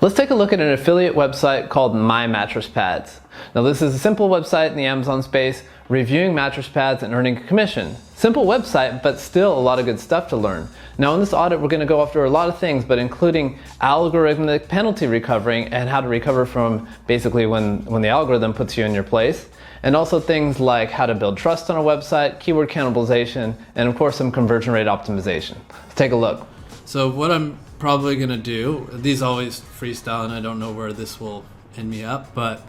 Let's take a look at an affiliate website called My Mattress Pads. Now this is a simple website in the Amazon space, reviewing mattress pads and earning a commission. Simple website, but still a lot of good stuff to learn. Now in this audit, we're going to go after a lot of things, but including algorithmic penalty recovering and how to recover from basically when the algorithm puts you in your place. And also things like how to build trust on a website, keyword cannibalization, and of course some conversion rate optimization. Let's take a look. So what I'm probably going to do, these always freestyle and I don't know where this will end me up, but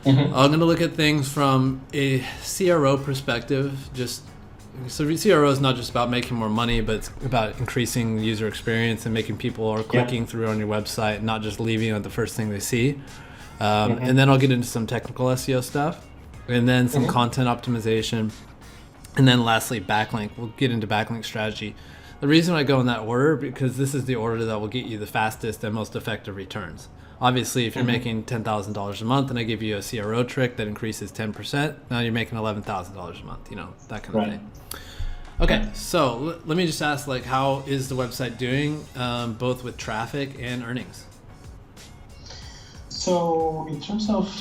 I'm going to look at things from a CRO perspective. So CRO is not just about making more money, but it's about increasing the user experience and making people are clicking through on your website, not just leaving at the first thing they see. And then I'll get into some technical SEO stuff, and then some content optimization, and then lastly backlink. We'll get into backlink strategy. The reason I go in that order, because this is the order that will get you the fastest and most effective returns. Obviously, if you're making $10,000 a month and I give you a CRO trick that increases 10%, now you're making $11,000 a month, that kind of thing. Okay, so let me just ask, how is the website doing, both with traffic and earnings? So in terms of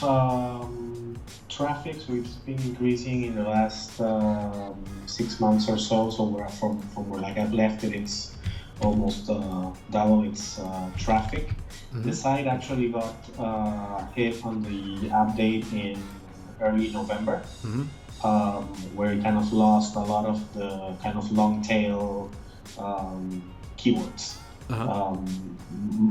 traffic, so it's been increasing in the last 6 months or so. So we're from where I've left it, it's almost double its traffic. The site actually got hit on the update in early November, where it kind of lost a lot of the kind of long tail keywords.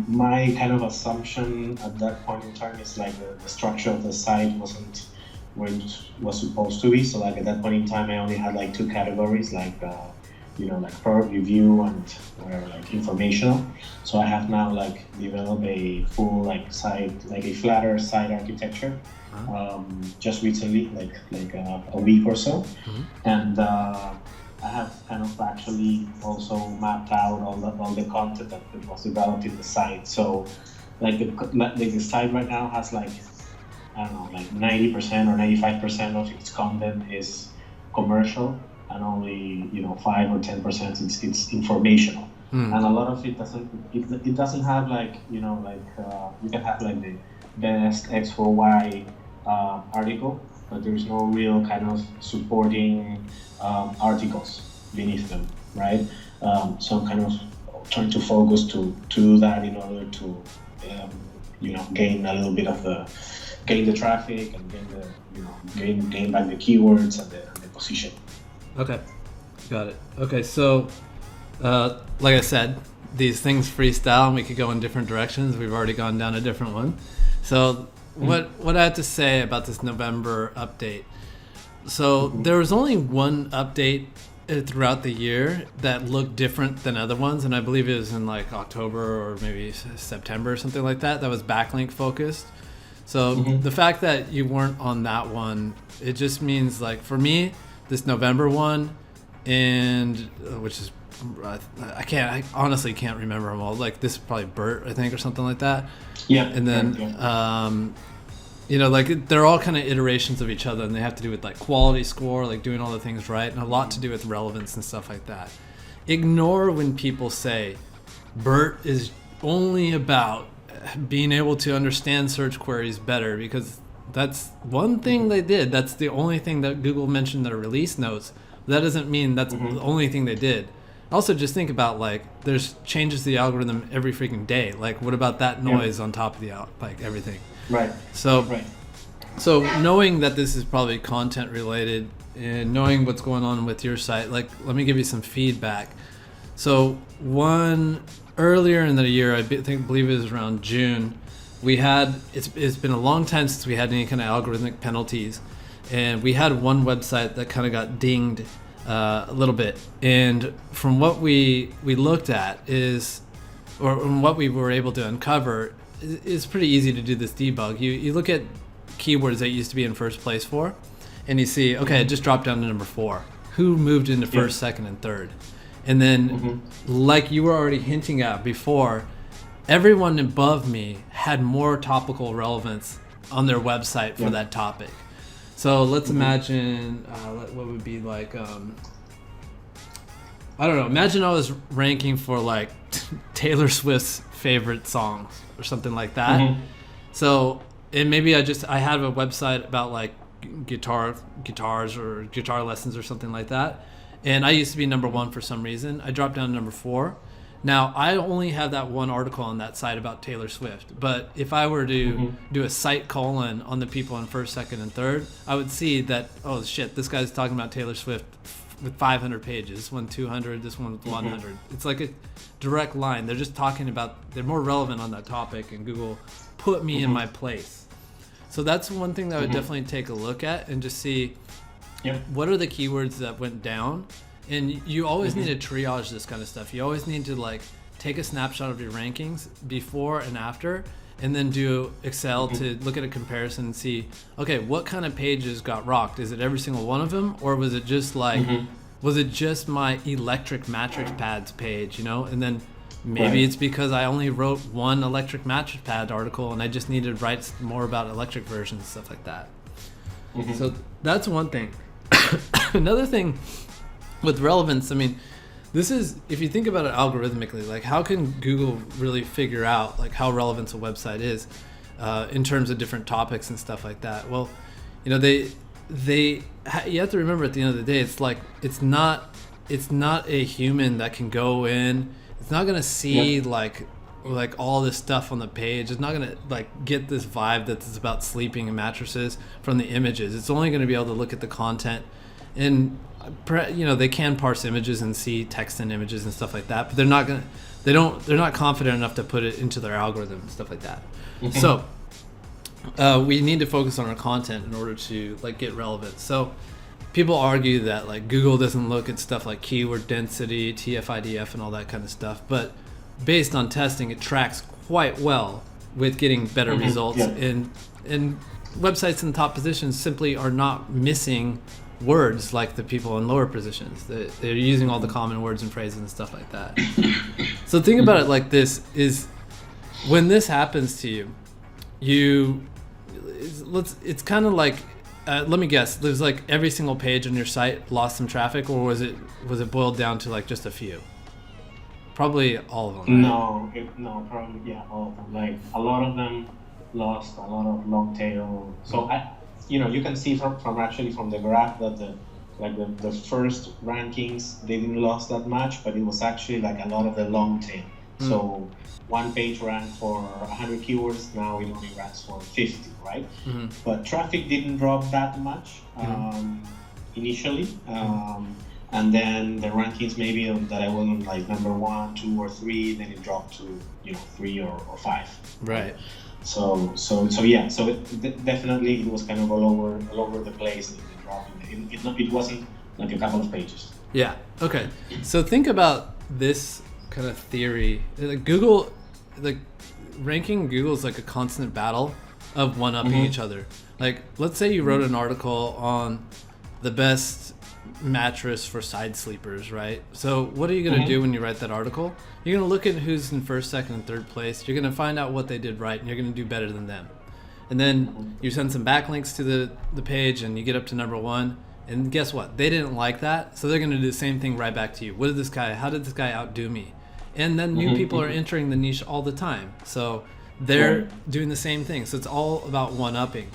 My kind of assumption at that point in time is the structure of the site wasn't where it was supposed to be. So at that point in time, I only had 2 categories, product review and whatever, informational. So I have now developed a full site, a flatter site architecture, just recently, a week or so, and I have kind of actually also mapped out all the content that was developed in the site. So the site right now has 90% or 95% of its content is commercial, and only 5 or 10% it's informational. And a lot of it doesn't have you can have the best X for Y article, but there's no real kind of supporting articles beneath them, right? So I'm kind of trying to focus to do that in order to gain a little bit of gain the traffic and gain back the keywords and the position. Okay, got it. Okay, so like I said, these things freestyle and we could go in different directions. We've already gone down a different one. So what I have to say about this November update. So there was only one update throughout the year that looked different than other ones, and I believe it was in October or maybe September or something like that. That was backlink focused. So the fact that you weren't on that one, it just means for me, this November one, and which is I honestly can't remember them all. This is probably Bert, I think, or something like that. Yeah. And then they're all kind of iterations of each other, and they have to do with quality score, doing all the things right, and a lot to do with relevance and stuff like that. Ignore when people say Bert is only about being able to understand search queries better, because that's one thing they did. That's the only thing that Google mentioned in their release notes. That doesn't mean that's the only thing they did. Also, just think about there's changes to the algorithm every freaking day. What about that noise on top of the everything? Right. So knowing that this is probably content related and knowing what's going on with your site, let me give you some feedback. So earlier in the year, I believe it was around June, we had, it's been a long time since we had any kind of algorithmic penalties, and we had one website that kind of got dinged a little bit. And from what we looked at or what we were able to uncover, it's pretty easy to do this debug. You look at keywords that used to be in first place for, and you see, okay, it just dropped down to number 4. Who moved into first, second, and third? And then, like you were already hinting at before, everyone above me had more topical relevance on their website for that topic. So let's imagine what would be I don't know. Imagine I was ranking for Taylor Swift's favorite songs or something like that. So, and maybe I have a website about like guitars or guitar lessons or something like that. And I used to be number 1 for some reason. I dropped down to number 4. Now, I only have that one article on that site about Taylor Swift. But if I were to do a site colon on the people in first, second, and third, I would see that, oh shit, this guy's talking about Taylor Swift with 500 pages. This one 200, this one with 100. It's like a direct line. They're just talking about, they're more relevant on that topic, and Google put me in my place. So that's one thing that I would definitely take a look at and just see what are the keywords that went down. And you always need to triage this kind of stuff. You always need to like take a snapshot of your rankings before and after, and then do Excel to look at a comparison and see, okay, what kind of pages got rocked? Is it every single one of them, or was it just like, was it just my electric mattress pads page, you know? And then maybe it's because I only wrote one electric mattress pad article and I just needed to write more about electric versions and stuff like that. So that's one thing. Another thing with relevance, I mean, this is, if you think about it algorithmically, like how can Google really figure out like how relevant a website is in terms of different topics and stuff like that? Well, you know, you have to remember at the end of the day, it's like, it's not a human that can go in. It's not going to see like all this stuff on the page. It's not going to like get this vibe that it's about sleeping and mattresses from the images. It's only going to be able to look at the content, and you know, they can parse images and see text and images and stuff like that, but they're not confident enough to put it into their algorithm and stuff like that. So we need to focus on our content in order to like get relevant. So people argue that like Google doesn't look at stuff like keyword density, TF-IDF, and all that kind of stuff, but based on testing, it tracks quite well with getting better results. And websites in the top positions simply are not missing words like the people in lower positions. They're using all the common words and phrases and stuff like that. So think about it like this: is when this happens to you, it's kind of like, let me guess, there's like every single page on your site lost some traffic, or was it boiled down to like just a few? Probably all of them. Right? No, probably all of them. Like a lot of them lost a lot of long tail. So you can see from the graph that the first rankings, they didn't lost that much, but it was actually like a lot of the long tail. So one page ranked for 100 keywords, now it only ranks for 50, right? But traffic didn't drop that much initially. And then the rankings maybe that I wasn't like number 1, 2, or 3, then it dropped to 3 or 5. Right. So definitely it was kind of all over the place. The dropping. It wasn't like a couple of pages. Yeah. Okay. So think about this kind of theory. Like Google, like ranking Google is like a constant battle of one-upping each other. Like let's say you wrote an article on the best mattress for side sleepers, right? So what are you going to do when you write that article? You're going to look at who's in first, second, and third place. You're going to find out what they did right, and you're going to do better than them. And then you send some backlinks to the page, and you get up to number 1. And guess what? They didn't like that, so they're going to do the same thing right back to you. How did this guy outdo me? And then new people are entering the niche all the time. So they're doing the same thing. So it's all about one-upping.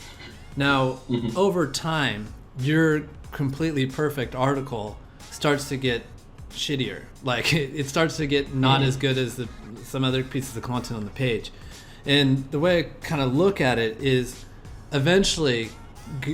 Now, over time, your completely perfect article starts to get shittier. Like it starts to get not as good as some other pieces of content on the page. And the way I kind of look at it is eventually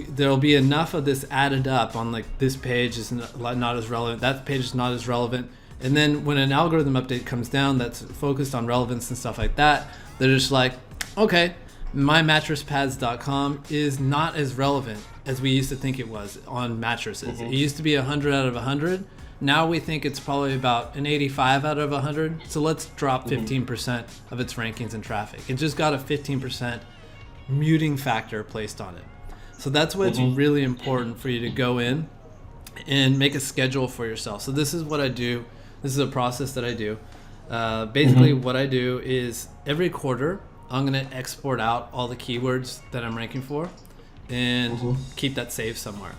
there'll be enough of this added up on like this page is not as relevant, that page is not as relevant. And then when an algorithm update comes down that's focused on relevance and stuff like that, they're just like, okay, mymattresspads.com is not as relevant as we used to think it was on mattresses. It used to be 100 out of 100. Now we think it's probably about an 85 out of 100. So let's drop 15% of its rankings and traffic. It just got a 15% muting factor placed on it. So that's why it's really important for you to go in and make a schedule for yourself. So this is what I do. This is a process that I do. Basically what I do is every quarter I'm going to export out all the keywords that I'm ranking for and keep that saved somewhere.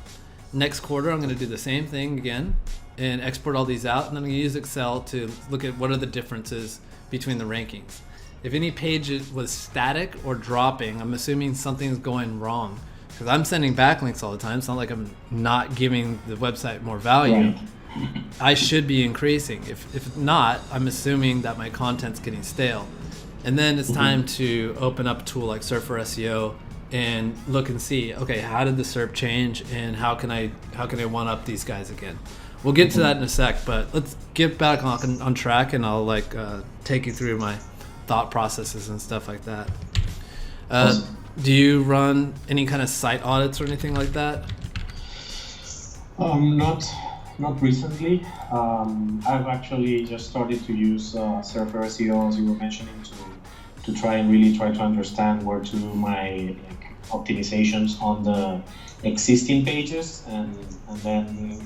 Next quarter, I'm going to do the same thing again and export all these out. And I'm going to use Excel to look at what are the differences between the rankings. if any page was static or dropping, I'm assuming something's going wrong. Because I'm sending backlinks all the time. It's not like I'm not giving the website more value. Right. I should be increasing. If not, I'm assuming that my content's getting stale. And then it's time to open up a tool like Surfer SEO and look and see, okay, how did the SERP change, and how can I one up these guys again? We'll get to that in a sec, but let's get back on track, and I'll take you through my thought processes and stuff like that. Awesome. Do you run any kind of site audits or anything like that? Not recently. I've actually just started to use Surfer SEO, as you were mentioning, to try to understand where to do my optimizations on the existing pages, and then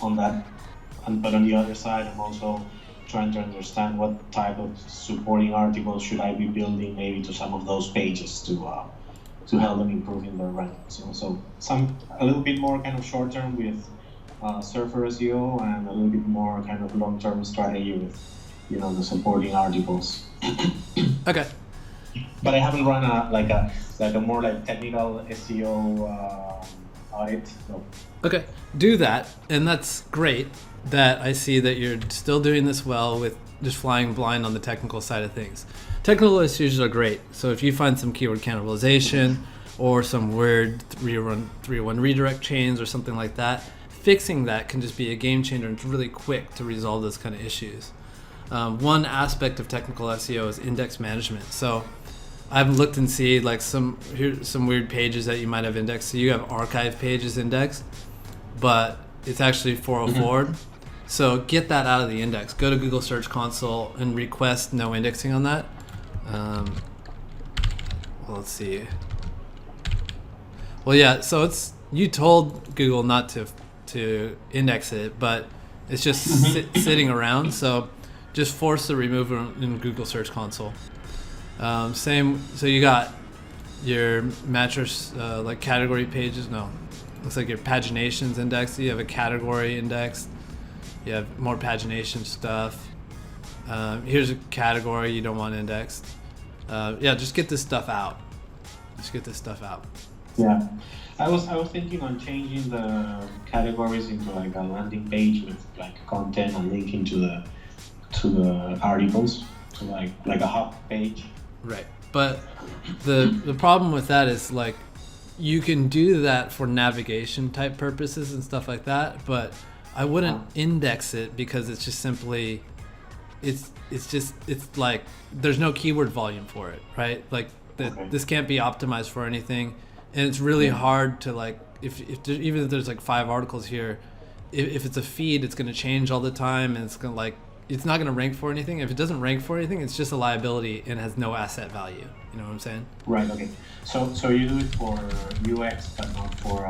but on the other side, I'm also trying to understand what type of supporting articles should I be building maybe to some of those pages to help them improve in their rankings. So a little bit more kind of short term with Surfer SEO, and a little bit more kind of long term strategy with the supporting articles. Okay. But I haven't run a more technical SEO audit. No. Okay, do that, and that's great that I see that you're still doing this well with just flying blind on the technical side of things. Technical issues are great, so if you find some keyword cannibalization or some weird 301 redirect chains or something like that, fixing that can just be a game changer, and it's really quick to resolve those kind of issues. One aspect of technical SEO is index management. So I've looked and see here's some weird pages that you might have indexed. So you have archive pages indexed, but it's actually 404. So get that out of the index. Go to Google Search Console and request no indexing on that. Well, let's see. Well, yeah. So you told Google not to index it, but it's just sitting around. So just force the removal in Google Search Console. So you got your mattress category pages. No, looks like your paginations indexed. You have a category indexed. You have more pagination stuff. Here's a category you don't want indexed. Just get this stuff out. Yeah, I was thinking on changing the categories into a landing page with content and linking to the articles, so like a hub page. Right, but the problem with that is you can do that for navigation type purposes and stuff like that, but I wouldn't index it because it's just simply it's there's no keyword volume for it, right? This can't be optimized for anything, and it's really hard to even if there's 5 articles here, if it's a feed, it's going to change all the time, and it's going to it's not going to rank for anything. If it doesn't rank for anything, it's just a liability and has no asset value. You know what I'm saying? Right. Okay. So you do it for UX, but not for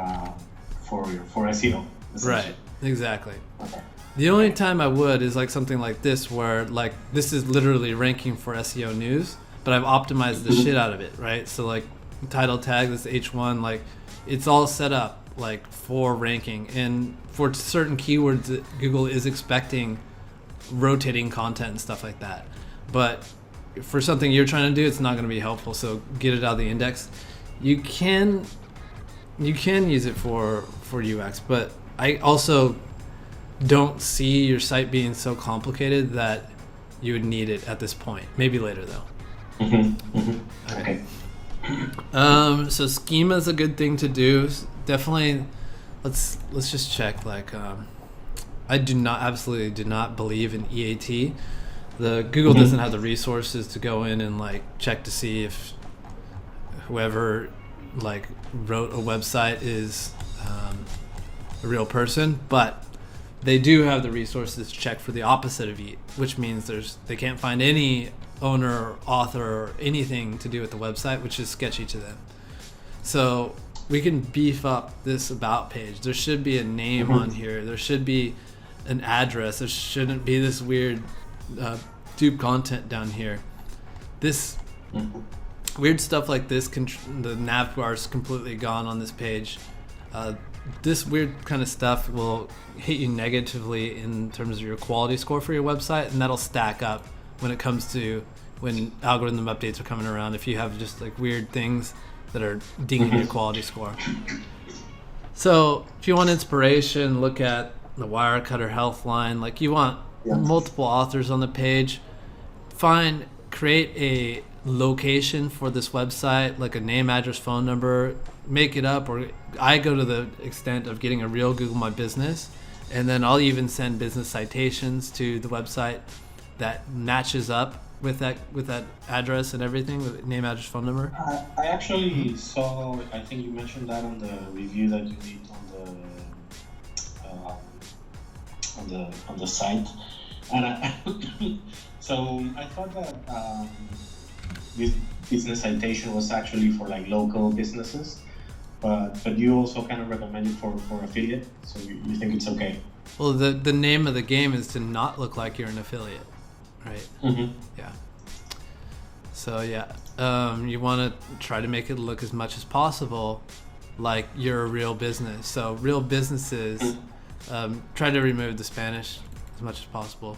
SEO. Right. Exactly. Okay. The only time I would is something like this, where this is literally ranking for SEO news, but I've optimized the shit out of it, right? So title tag, this H1, it's all set up for ranking, and for certain keywords that Google is expecting rotating content and stuff like that. But for something you're trying to do, it's not going to be helpful. So get it out of the index. You can use it for UX, but I also don't see your site being so complicated that you would need it at this point. Maybe later though. Okay. So schema is a good thing to do. Definitely. Let's just check. I absolutely do not believe in EAT. The Google doesn't have the resources to go in and check to see if whoever wrote a website is a real person, but they do have the resources to check for the opposite of EAT, which means they can't find any owner or author or anything to do with the website, which is sketchy to them. So we can beef up this about page. There should be a name on here. There should be an address. There shouldn't be this weird dupe content down here. This weird stuff like this, the nav bar is completely gone on this page. This weird kind of stuff will hit you negatively in terms of your quality score for your website, and that'll stack up when it comes to when algorithm updates are coming around, if you have just like weird things that are dinging your quality score. So if you want inspiration, look at the Wirecutter Healthline. Like you want multiple authors on the page. Create a location for this website, like a name, address, phone number, make it up, or I go to the extent of getting a real Google My Business, and then I'll even send business citations to the website that matches up with that address and everything, the name, address, phone number. I actually saw, I think you mentioned that on the review that you did on the site, and so I thought that this business citation was actually for like local businesses, but you also kind of recommend it for affiliate, so you think it's okay? Well, the name of the game is to not look like you're an affiliate, right? Mm-hmm. Yeah. So yeah, you want to try to make it look as much as possible like you're a real business. So real businesses, try to remove the Spanish as much as possible.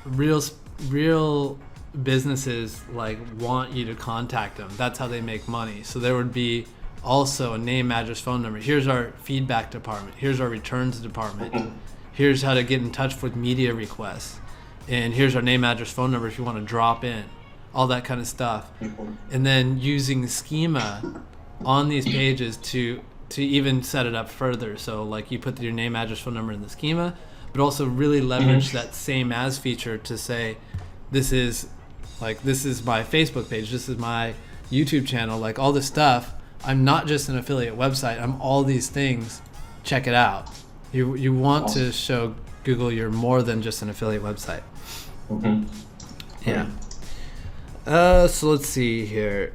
Real businesses like want you to contact them. That's how they make money. So there would be also a name, address, phone number. Here's our feedback department. Here's our returns department. Here's how to get in touch with media requests. And here's our name, address, phone number if you want to drop in. All that kind of stuff. And then using schema on these pages to even set it up further. So like you put your name, address, phone number in the schema, but also really leverage that same as feature to say, this is my Facebook page, this is my YouTube channel, like all this stuff. I'm not just an affiliate website, I'm all these things. Check it out. You want to show Google you're more than just an affiliate website. Yeah. So let's see here.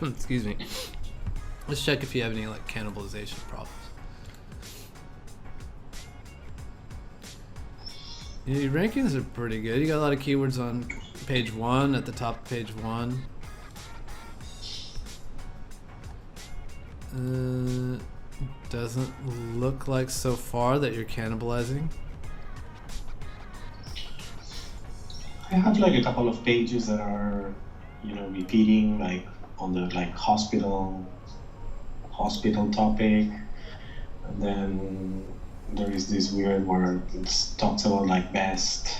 Excuse me. Let's check if you have any like cannibalization problems. Yeah, your rankings are pretty good. You got a lot of keywords on page 1, at the top of page 1. Doesn't look like so far that you're cannibalizing. I have like a couple of pages that are, repeating, like on the like hospital topic, and then there is this weird where it talks about like best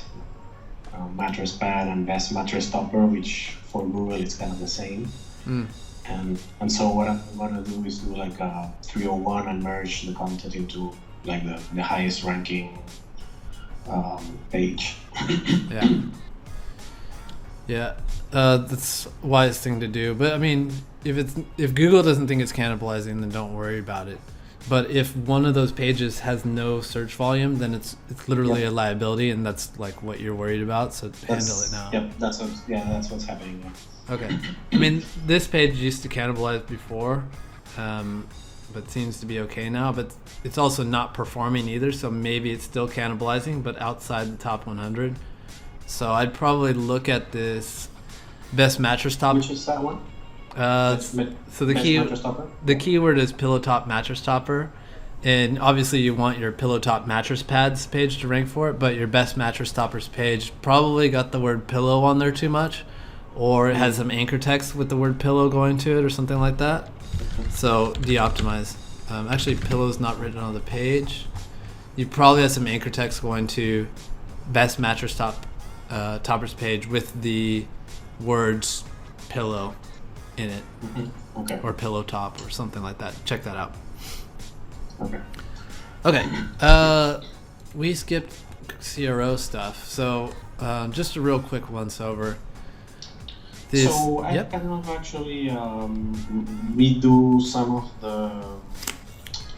mattress pad and best mattress topper, which for Google it's kind of the same. And so what I'm gonna do is do like a 301 and merge the content into like the highest ranking page. Yeah, that's the wisest thing to do. But I mean, if Google doesn't think it's cannibalizing, then don't worry about it. But if one of those pages has no search volume, then it's literally a liability, and that's like what you're worried about. So handle it now. Yep, that's what's happening now. Okay. I mean, this page used to cannibalize before, but seems to be okay now. But it's also not performing either, so maybe it's still cannibalizing, but outside the top 100. So I'd probably look at this best mattress top. Which is that one? So the keyword is pillow top mattress topper, and obviously you want your pillow top mattress pads page to rank for it, but your best mattress toppers page probably got the word pillow on there too much, or it has some anchor text with the word pillow going to it or something like that. So de-optimize. Actually, pillow's not written on the page. You probably have some anchor text going to best mattress toppers page with the words pillow in it. Okay. Or pillow top or something like that. Check that out. Okay. We skipped CRO stuff, so just a real quick once over. I kind of actually redo some of the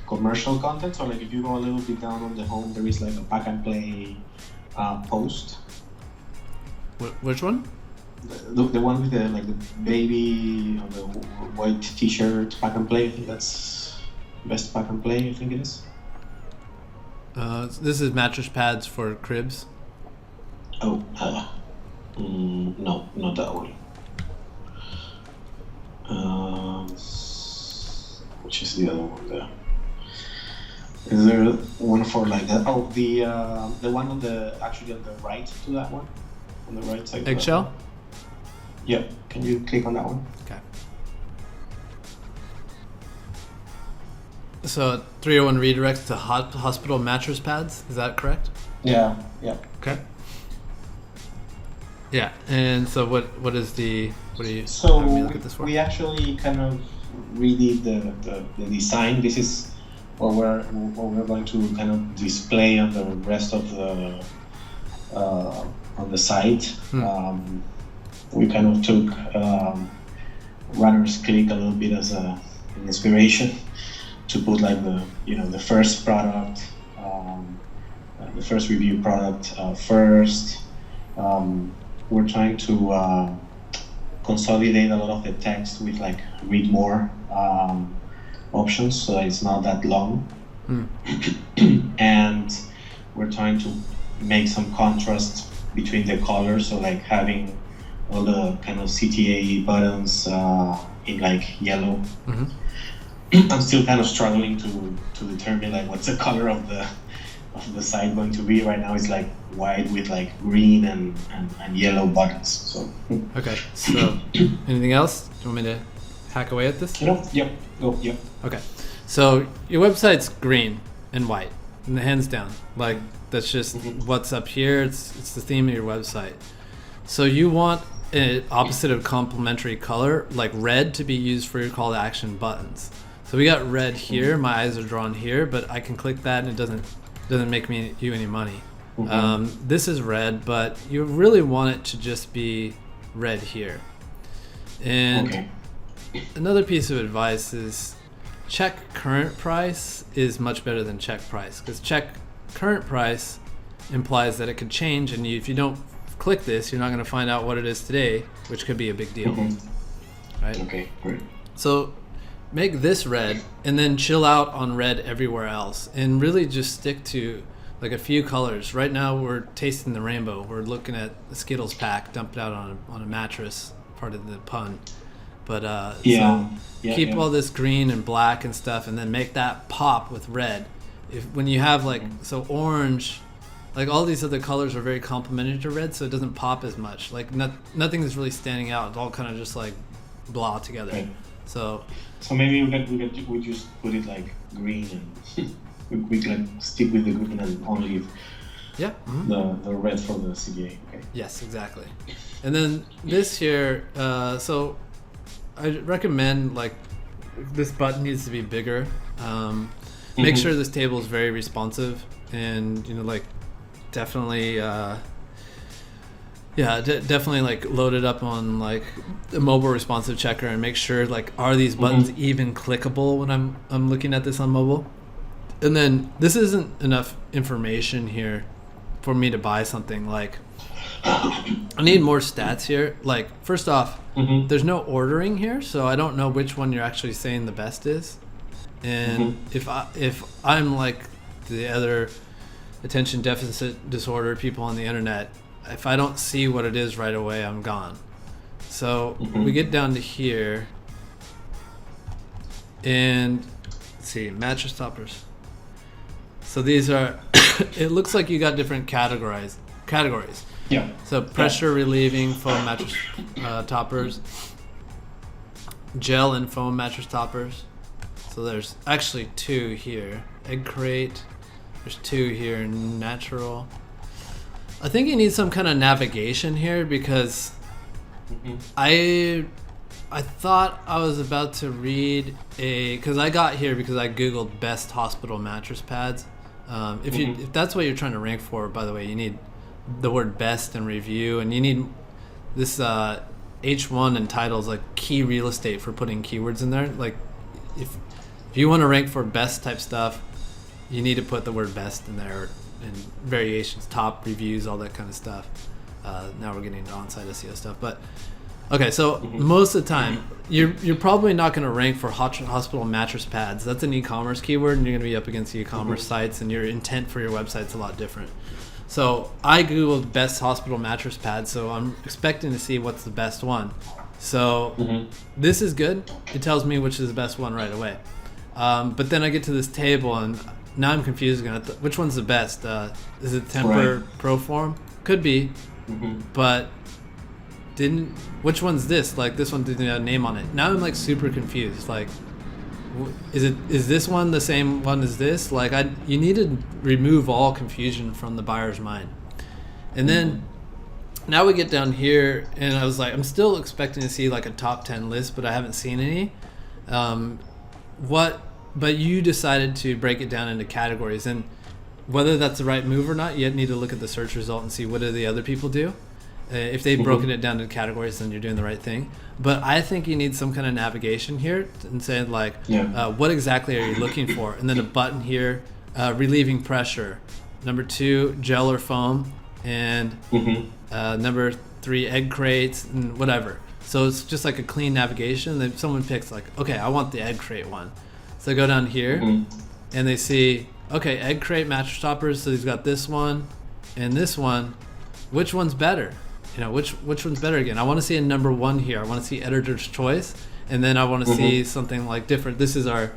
commercial content. So like if you go a little bit down on the home, there is like a pack and play post. Which one? The one with the baby on the white t-shirt, pack and play. I think that's best pack and play. I think it is. This is mattress pads for cribs. Oh, no, not that one. Which is the other one there? Is there one for like that? Oh, the one on the right to that one. on the right side. Eggshell? Yeah, can you click on that one? Okay. So 301 redirects to hospital mattress pads, is that correct? Yeah. Okay. Yeah, and so what do you So have me look at this for? we actually kind of redid the design. This is what we're going to kind of display on the rest of the on the site. We kind of took runner's click a little bit as an inspiration to put like the first product, the first review product first. We're trying to consolidate a lot of the text with like read more options, so that it's not that long. And we're trying to make some contrast between the colors, so like having all the kind of CTA buttons in like yellow. I'm still kind of struggling to determine like what's the color of the site going to be. Right now it's like white with like green and yellow buttons. So okay, so anything else? Do you want me to hack away at this? Yep. Okay, so your website's green and white, and hands down, like that's just what's up here. It's the theme of your website. So you want an opposite of complementary color, like red, to be used for your call to action buttons. So we got red here. My eyes are drawn here, but I can click that and it doesn't make you any money. This is red, but you really want it to just be red here. And another piece of advice is check current price is much better than check price, because check current price implies that it could change, and if you don't click this, you're not going to find out what it is today, which could be a big deal. Right? Okay, great. So make this red and then chill out on red everywhere else, and really just stick to like a few colors. Right now we're tasting the rainbow. We're looking at the Skittles pack dumped out on a mattress, part of the pun. But keep all this green and black and stuff, and then make that pop with red. When you have like so orange, like all these other colors are very complementary to red, so it doesn't pop as much. Like nothing is really standing out. It's all kind of just like blah together. Right. So maybe we just put it like green, and we like stick with the green and only the red for the CDA. Okay. Yes, exactly. And then this here, so I recommend like this button needs to be bigger. Make sure this table is very responsive, and like definitely definitely like load it up on like a mobile responsive checker, and make sure like are these buttons even clickable when I'm looking at this on mobile. And then this isn't enough information here for me to buy something. Like I need more stats here. Like first off, there's no ordering here, so I don't know which one you're actually saying the best is. And if I'm like the other attention deficit disorder people on the internet, if I don't see what it is right away, I'm gone. So we get down to here, and let's see, mattress toppers. So these are it looks like you got different categories. Yeah. So pressure relieving foam mattress toppers, gel and foam mattress toppers. So there's actually two here. Egg crate. There's two here. Natural. I think you need some kind of navigation here, because I thought I was about to read because I got here because I googled best hospital mattress pads. If that's what you're trying to rank for, by the way, you need the word best and review, and you need this H1 and titles like key real estate for putting keywords in there. Like if you want to rank for best type stuff, you need to put the word best in there, and variations, top reviews, all that kind of stuff. Now we're getting into on-site SEO stuff, but okay. So most of the time, you're probably not going to rank for hospital mattress pads. That's an e-commerce keyword, and you're going to be up against e-commerce sites, and your intent for your website's a lot different. So I googled best hospital mattress pads, so I'm expecting to see what's the best one. So this is good. It tells me which is the best one right away. But then I get to this table, and now I'm confused. Which one's the best? Is it Temper Proform? Could be. but which one's this? Like this one didn't have a name on it. Now I'm like super confused. Like, is this one the same one as this? Like you need to remove all confusion from the buyer's mind. And then now we get down here, and I was like, I'm still expecting to see like a top 10 list, but I haven't seen any. But you decided to break it down into categories, and whether that's the right move or not, you need to look at the search result and see what do the other people do. If they've broken it down into categories, then you're doing the right thing. But I think you need some kind of navigation here and saying like, what exactly are you looking for? And then a button here, relieving pressure. Number 2, gel or foam. And number 3, egg crates and whatever. So it's just like a clean navigation. Then someone picks like, okay, I want the egg crate one. So they go down here and they see, okay, egg crate mattress toppers. So he's got this one and this one. Which one's better? You know, which one's better again? I want to see a number 1 here. I want to see editor's choice, and then I want to see something like different. This is our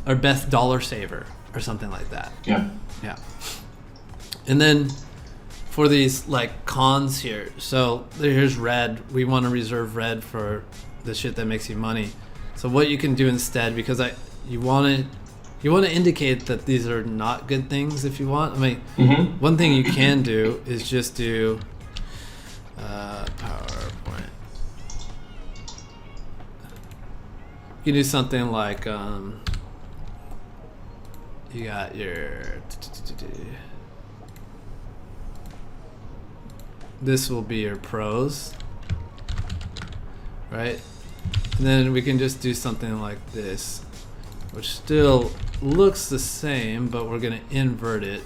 best dollar saver or something like that. Yeah. And then for these like cons here, so here's red. We want to reserve red for the shit that makes you money. So what you can do instead, because you want to indicate that these are not good things if you want. I mean, one thing you can do is just do PowerPoint. You can do something like you got your this will be your pros, right? And then we can just do something like this, which still looks the same, but we're going to invert it.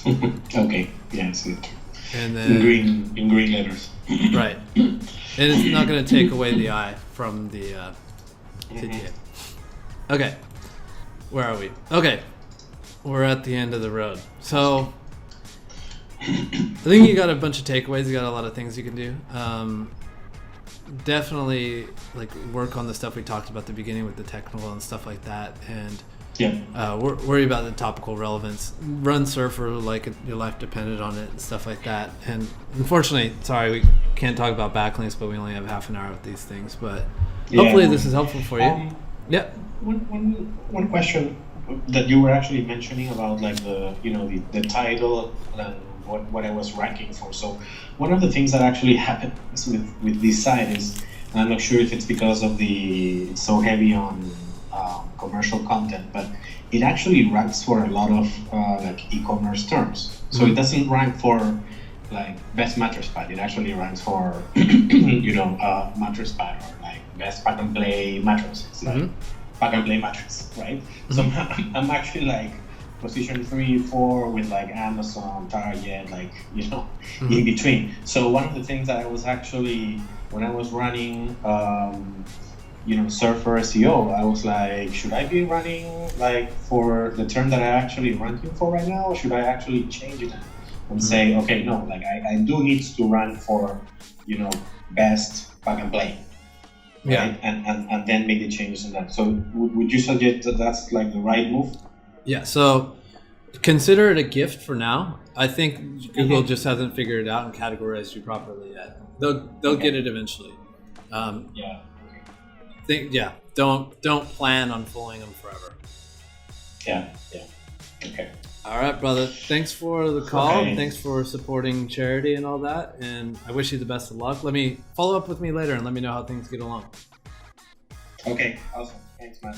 Okay, yeah, I see it. And then in green letters. Right. And it's not going to take away the eye from the TTA. Okay. Where are we? Okay. We're at the end of the road. So I think you got a bunch of takeaways. You got a lot of things you can do. Definitely like work on the stuff we talked about at the beginning with the technical and stuff like that, and worry about the topical relevance. Run Surfer like your life depended on it and stuff like that. And unfortunately, sorry, we can't talk about backlinks, but we only have half an hour with these things. But hopefully this is helpful for you. One question that you were actually mentioning about like the title and what I was ranking for. So one of the things that actually happens with this site is, and I'm not sure if it's because of it's so heavy on commercial content, but it actually ranks for a lot of like e-commerce terms. So it doesn't rank for like best mattress pad. It actually ranks for mattress pad or like best pack and play mattresses, like pack and play mattress, right? So I'm actually like position 3, 4 with like Amazon, Target, like in between. So one of the things that I was actually, when I was running Surfer SEO, I was like, should I be running like for the term that I actually ranking for right now, or should I actually change it and say, okay, no, like I do need to run for best pack and play, right? And then make the changes in that. So would you suggest that that's like the right move? Yeah, so consider it a gift for now. I think Google just hasn't figured it out and categorized you properly yet. They'll get it eventually. Don't plan on fooling them forever. Okay. All right, brother. Thanks for the call. Okay. Thanks for supporting charity and all that. And I wish you the best of luck. Let me follow up with me later and let me know how things get along. Okay, awesome. Thanks, man.